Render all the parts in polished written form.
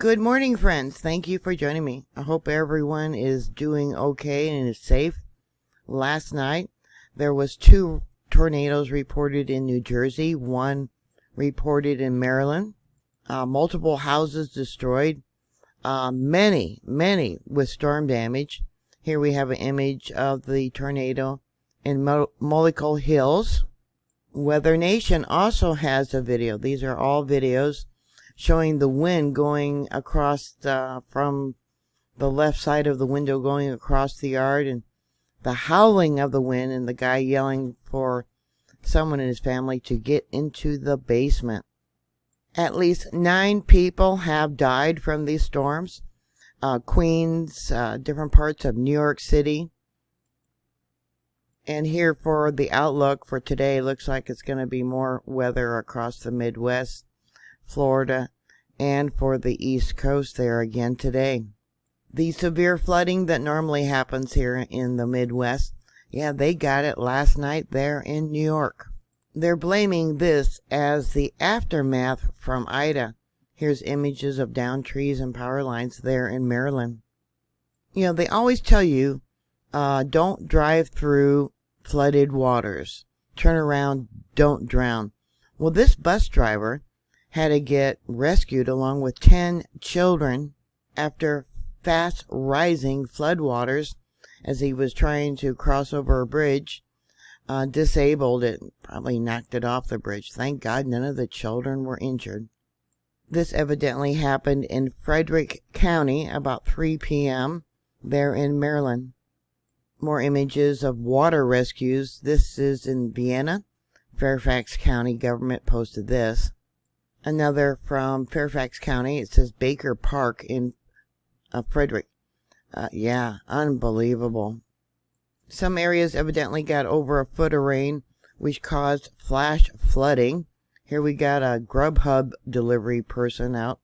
Good morning, friends. Thank you for joining me. I hope everyone is doing okay and is safe. Last night, there was 2 tornadoes reported in New Jersey, 1 reported in Maryland, multiple houses destroyed, many with storm damage. Here we have an image of the tornado in Molecule Hills. Weather Nation also has a video. These are all videos showing the wind going across from the left side of the window going across the yard, and the howling of the wind, and the guy yelling for someone in his family to get into the basement. At least 9 people have died from these storms. Queens, different parts of New York City. And here for the outlook for today, looks like it's going to be more weather across the Midwest, Florida, and for the East Coast there again today. The severe flooding that normally happens here in the Midwest, yeah, they got it last night there in New York. They're blaming this as the aftermath from Ida. Here's images of downed trees and power lines there in Maryland. You know, they always tell you, don't drive through flooded waters. Turn around, don't drown. Well, this bus driver had to get rescued along with 10 children after fast rising floodwaters as he was trying to cross over a bridge. Disabled it, probably knocked it off the bridge. Thank God none of the children were injured. This evidently happened in Frederick County about 3 p.m. there in Maryland. More images of water rescues. This is in Vienna. Fairfax County government posted this. Another from Fairfax County. It says Baker Park in Frederick. Yeah, unbelievable. Some areas evidently got over a foot of rain, which caused flash flooding. Here we got a Grubhub delivery person out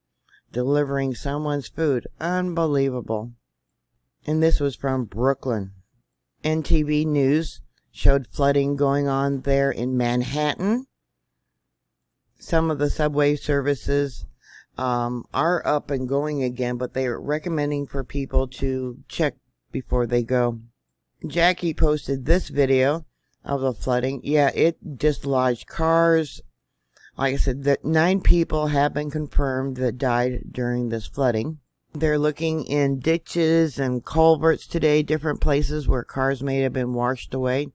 delivering someone's food. Unbelievable. And this was from Brooklyn. NTV News showed flooding going on there in Manhattan. Some of the subway services are up and going again, but they are recommending for people to check before they go. Jackie posted this video of the flooding. Yeah, it dislodged cars. Like I said, that 9 people have been confirmed that died during this flooding. They're looking in ditches and culverts today, different places where cars may have been washed away,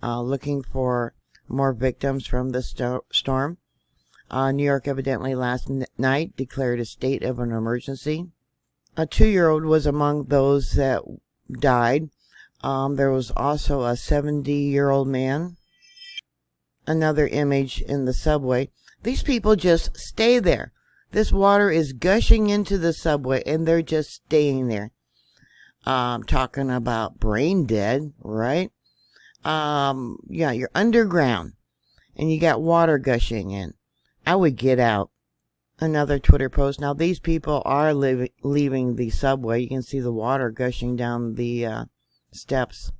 looking for more victims from the storm. New York evidently last night declared a state of an emergency. A 2-year-old was among those that died. There was also a 70-year-old man. Another image in the subway. These people just stay there. This water is gushing into the subway, and they're just staying there. Talking about brain dead, right? Yeah, you're underground, and you got water gushing in. I would get out. Another Twitter post. Now, these people are leaving the subway. You can see the water gushing down the steps.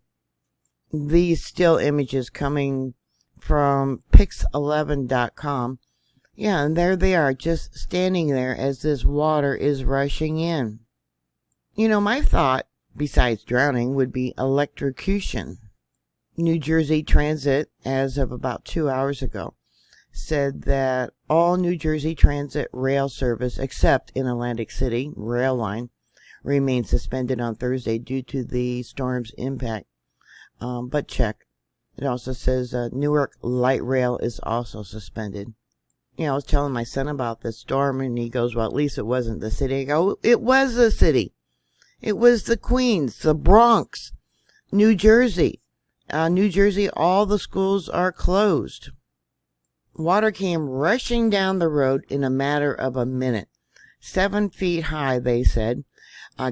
These still images coming from pix11.com. Yeah, and there they are, just standing there as this water is rushing in. You know, my thought, besides drowning, would be electrocution. New Jersey Transit, as of about 2 hours ago, said that all New Jersey Transit rail service, except in Atlantic City rail line, remains suspended on Thursday due to the storm's impact. But check. It also says Newark Light Rail is also suspended. You know, I was telling my son about the storm, and he goes, well, at least it wasn't the city. I go, it was the city. It was the Queens, the Bronx, New Jersey. New Jersey, all the schools are closed. Water came rushing down the road in a matter of a minute. 7 feet high, they said.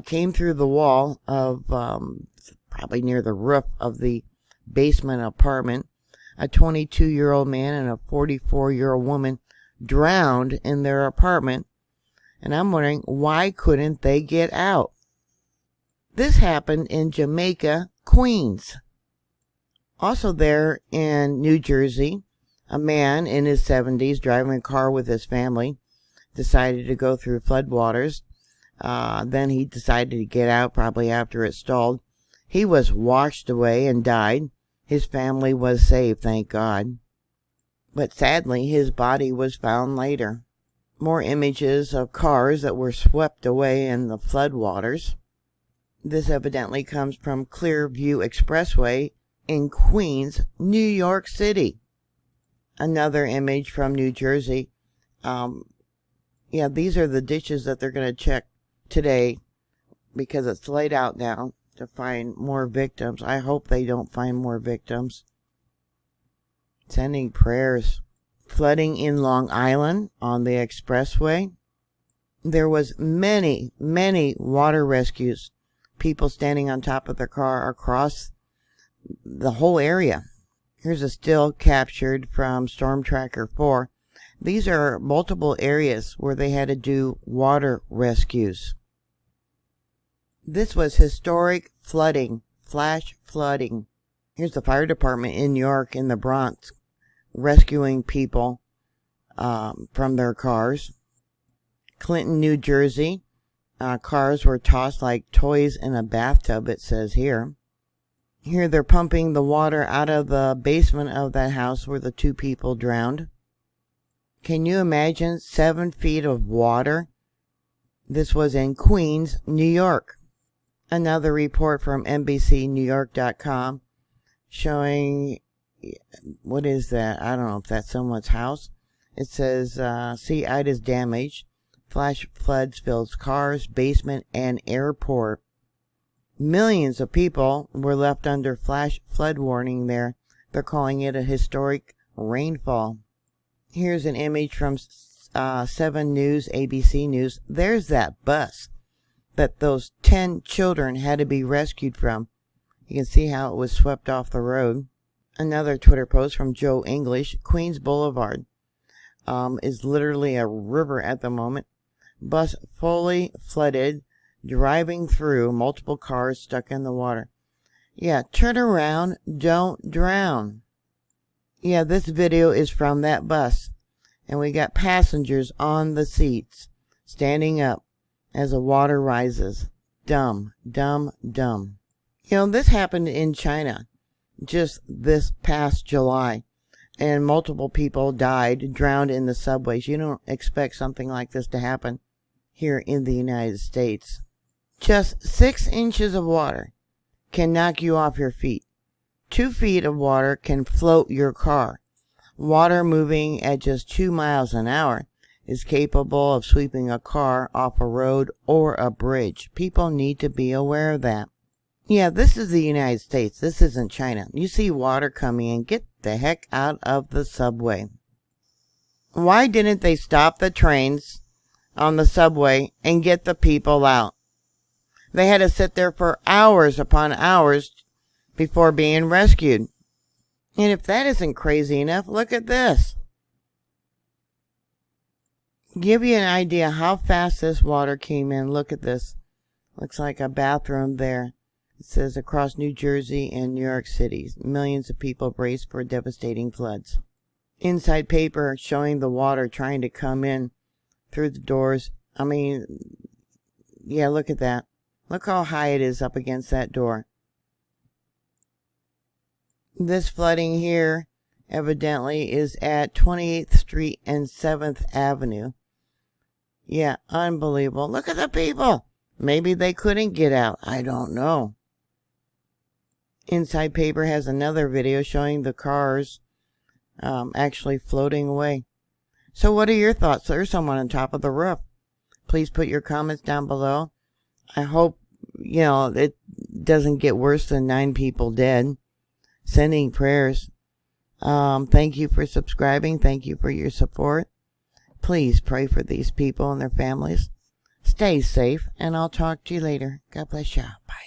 Came through the wall of, probably near the roof of the basement apartment. A 22-year-old man and a 44-year-old woman drowned in their apartment. And I'm wondering, why couldn't they get out? This happened in Jamaica, Queens. Also there in New Jersey, a man in his 70s driving a car with his family decided to go through floodwaters. Then he decided to get out, probably after it stalled. He was washed away and died. His family was saved, thank God. But sadly, his body was found later. More images of cars that were swept away in the floodwaters. This evidently comes from Clearview Expressway in Queens, New York City. Another image from New Jersey. Yeah, these are the ditches that they're going to check today because it's laid out now to find more victims. I hope they don't find more victims. Sending prayers. Flooding in Long Island on the expressway. There was many water rescues. People standing on top of their car across the whole area. Here's a still captured from Storm Tracker 4. These are multiple areas where they had to do water rescues. This was historic flooding, flash flooding. Here's the fire department in New York in the Bronx rescuing people from their cars. Clinton, New Jersey. Cars were tossed like toys in a bathtub, it says here. Here they're pumping the water out of the basement of that house where the 2 people drowned. Can you imagine 7 feet of water? This was in Queens, New York. Another report from NBCNewYork.com showing, what is that? I don't know if that's someone's house. It says, Sea Ida's damaged. Flash floods fills cars, basement, and airport. Millions of people were left under flash flood warning there. They're calling it a historic rainfall. Here's an image from 7 News, ABC News. There's that bus that those 10 children had to be rescued from. You can see how it was swept off the road. Another Twitter post from Joe English. Queens Boulevard is literally a river at the moment. Bus fully flooded, driving through, multiple cars stuck in the water. Yeah, turn around, don't drown. Yeah, this video is from that bus. And we got passengers on the seats, standing up as the water rises. Dumb, dumb, dumb. You know, this happened in China just this past July. And multiple people died, drowned in the subways. You don't expect something like this to happen here in the United States. Just 6 inches of water can knock you off your feet. 2 feet of water can float your car. Water moving at just 2 miles an hour is capable of sweeping a car off a road or a bridge. People need to be aware of that. Yeah, this is the United States. This isn't China. You see water coming in, get the heck out of the subway. Why didn't they stop the trains on the subway and get the people out? They had to sit there for hours upon hours before being rescued. And if that isn't crazy enough, look at this. Give you an idea how fast this water came in. Look at this. Looks like a bathroom there. It says across New Jersey and New York City, millions of people brace for devastating floods. Inside paper showing the water trying to come in through the doors. I mean, yeah, look at that. Look how high it is up against that door. This flooding here evidently is at 28th Street and 7th Avenue. Yeah, unbelievable. Look at the people. Maybe they couldn't get out. I don't know. Inside paper has another video showing the cars actually floating away. So what are your thoughts? There's someone on top of the roof. Please put your comments down below. I hope, you know, it doesn't get worse than 9 people dead. Sending prayers. Thank you for subscribing. Thank you for your support. Please pray for these people and their families. Stay safe, and I'll talk to you later. God bless you. Bye.